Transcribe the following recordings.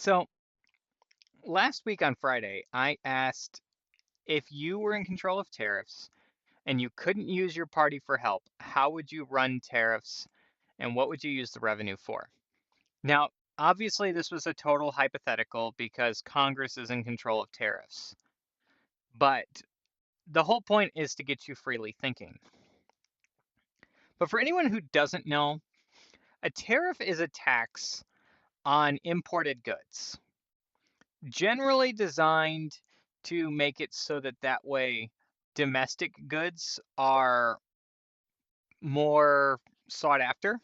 So last week on Friday, I asked if you were in control of tariffs and you couldn't use your party for help, how would you run tariffs and what would you use the revenue for? Now, obviously, this was a total hypothetical because Congress is in control of tariffs, but the whole point is to get you freely thinking. But for anyone who doesn't know, a tariff is a tax on imported goods, generally designed to make it so that way domestic goods are more sought after,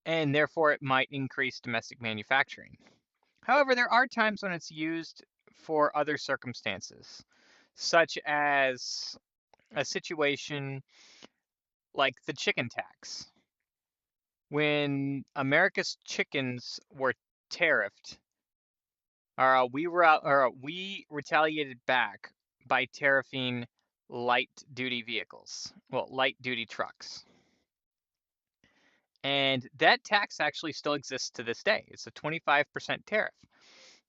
and therefore it might increase domestic manufacturing. However, there are times when it's used for other circumstances, such as a situation like the chicken tax. When America's chickens were tariffed, we retaliated back by tariffing light duty vehicles, well, light duty trucks. And that tax actually still exists to this day. It's a 25% tariff.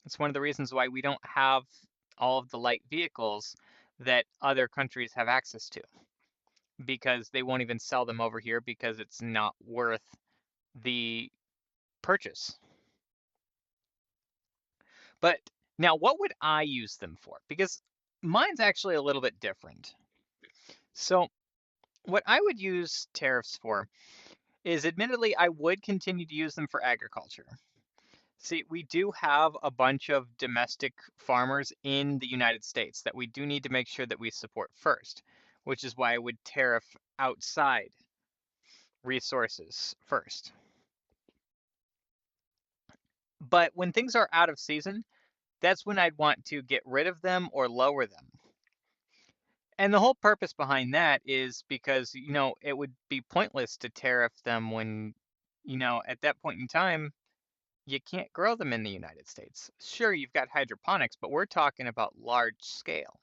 It's one of the reasons why we don't have all of the light vehicles that other countries have access to, because they won't even sell them over here because it's not worth the purchase. But now, what would I use them for? Because mine's actually a little bit different. So, what I would use tariffs for is admittedly, I would continue to use them for agriculture. See, we do have a bunch of domestic farmers in the United States that we do need to make sure that we support first, which is why I would tariff outside resources first. But when things are out of season, that's when I'd want to get rid of them or lower them. And the whole purpose behind that is because, it would be pointless to tariff them when, at that point in time, you can't grow them in the United States. Sure, you've got hydroponics, but we're talking about large scale.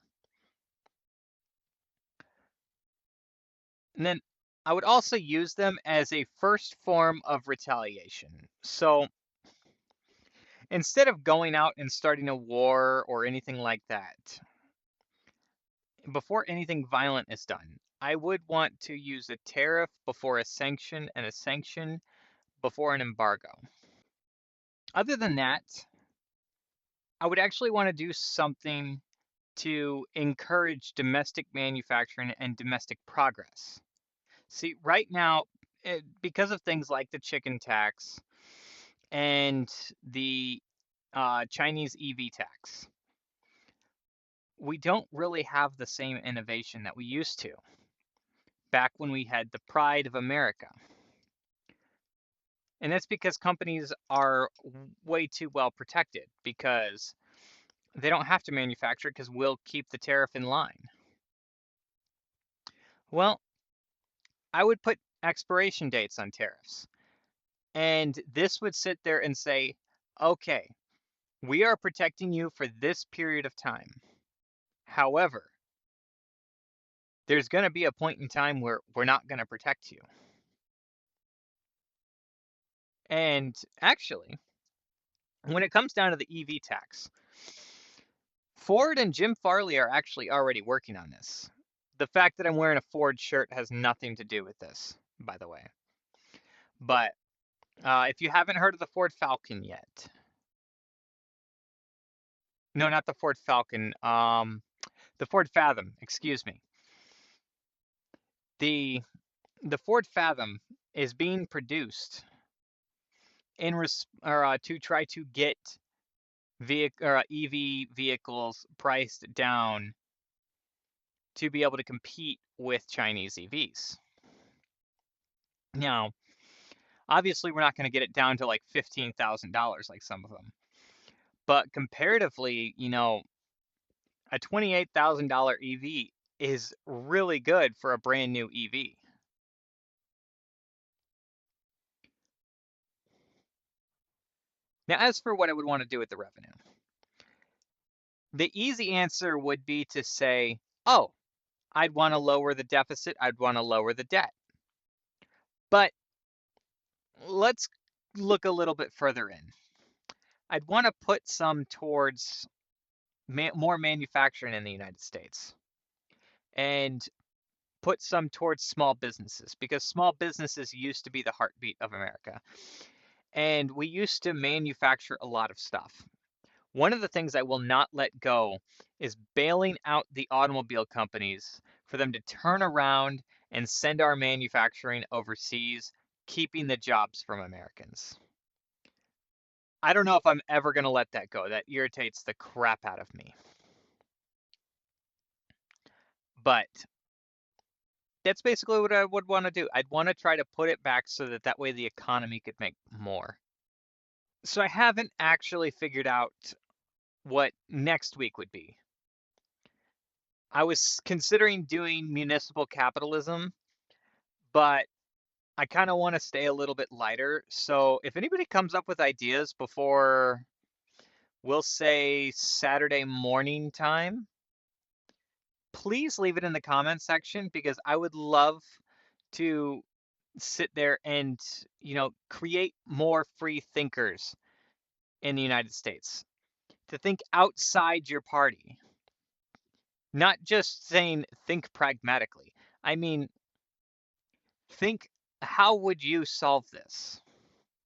And then I would also use them as a first form of retaliation. So instead of going out and starting a war or anything like that, before anything violent is done, I would want to use a tariff before a sanction and a sanction before an embargo. Other than that, I would actually want to do something to encourage domestic manufacturing and domestic progress. See, right now, because of things like the chicken tax and the Chinese EV tax, we don't really have the same innovation that we used to back when we had the pride of America. And that's because companies are way too well protected because they don't have to manufacture because we'll keep the tariff in line. Well, I would put expiration dates on tariffs. And this would sit there and say, okay, we are protecting you for this period of time. However, there's going to be a point in time where we're not going to protect you. And actually, when it comes down to the EV tax, Ford and Jim Farley are actually already working on this. The fact that I'm wearing a Ford shirt has nothing to do with this, by the way. But if you haven't heard of the Ford Falcon yet, no, not the Ford Falcon, the Ford Fathom, excuse me. The the Ford Fathom is being produced to try to get EV vehicles priced down to be able to compete with Chinese EVs. Now, obviously, we're not going to get it down to like $15,000 like some of them, but comparatively, a $28,000 EV is really good for a brand new EV. Now, as for what I would want to do with the revenue, the easy answer would be to say, oh, I'd want to lower the deficit, I'd want to lower the debt. But let's look a little bit further in. I'd want to put some towards more manufacturing in the United States and put some towards small businesses because small businesses used to be the heartbeat of America. And we used to manufacture a lot of stuff. One of the things I will not let go is bailing out the automobile companies for them to turn around and send our manufacturing overseas, keeping the jobs from Americans. I don't know if I'm ever going to let that go. That irritates the crap out of me. But that's basically what I would want to do. I'd want to try to put it back so that that way the economy could make more. So I haven't actually figured out what next week would be. I was considering doing municipal capitalism, but I kind of want to stay a little bit lighter. So if anybody comes up with ideas before, we'll say Saturday morning time, please leave it in the comment section because I would love to sit there and, create more free thinkers in the United States to think outside your party, not just saying think pragmatically. I mean, think how would you solve this?